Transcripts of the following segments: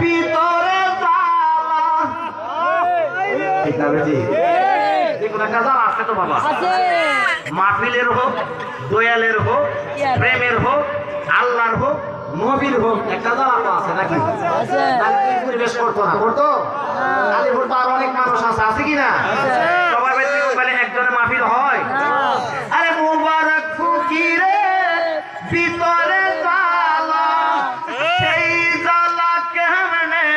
ভিতরে জ্বালা। ঠিক না বেটি? দেখুন একটা জ্বালা আছে তো বাবা, মাহফিলের হোক, দয়ালের হোক, প্রেমের হোক, আল্লাহর হোক, নবীর হোক, একটা জ্বালা তো আছে নাকি? পরিবেশ করতো না, করতো? আলিপুর তো আর অনেক মানুষ আছে, আছে কিনা? সবাই বলে একজনের মাহফিল হয়? আরে মুবারক ফকিরে ভিতরে জ্বালা, সেই জ্বালা কেমনে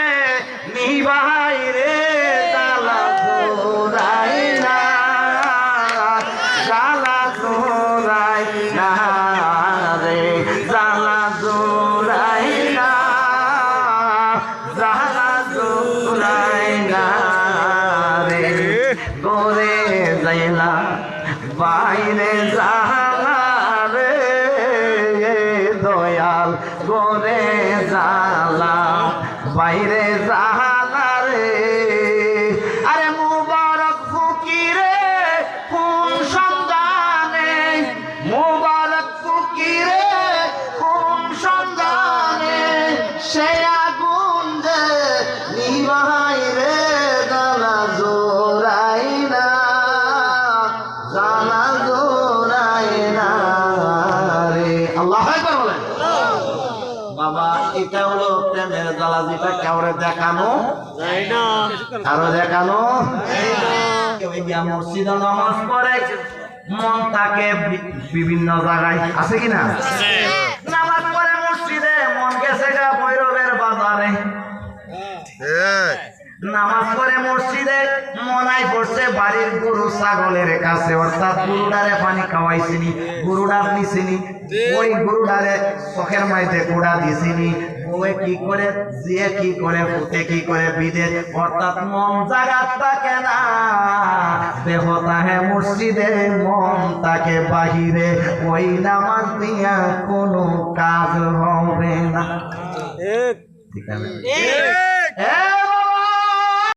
নিভাই রে? জ্বালা জোড়াই না, জ্বালা জোড়াই না রে, জ্বালা জোড়াই না, জ্বালা জোড়াই না রে। গোরে যাইলা বাইরে জ্বালা রে দয়াল, গোরে জ্বালা বাইরে জ্বালা রে। আরে মুবারক ফকিরে কোন সন্ধানে, মুবারক ফকিরে কোন সন্ধানে, সে আগুন যে নিভাই রে, জ্বালা জোড়াই না, জ্বালা জোড়াই না রে। আল্লাহু আকবার বলেন। বাবা এটা হলো প্রেমের জ্বালা, যেটা কাউরে দেখানো যায় না, আরো দেখানো মসজিদে নামাজ পড়ে মন থাকে বিভিন্ন জায়গায়, আছে কিনা? নামাজ পড়ে মসজিদে, মন গেছে গা ভৈরবের বাজারে। নামাজ পড়ে মসজিদে, মনাই পড়ছে বাড়ির গরু ছাগলের কাছে, অর্থাৎ গরুডারে পানি খাওয়াইছিনি, গরুডার নিছিনি, ওই গরুডারে চোখের মাইতে গোড়া দিছিনি, ওই কি করে যে কি করে ফুটে কি করে বিদে, অর্থাৎ মন জাগাত থাকে না, দেহ তাহে মসজিদে, মন তাকে বাহিরে, ওই নামাজ দিয়া কোনো কাজ হবে না। ঠিক আছে?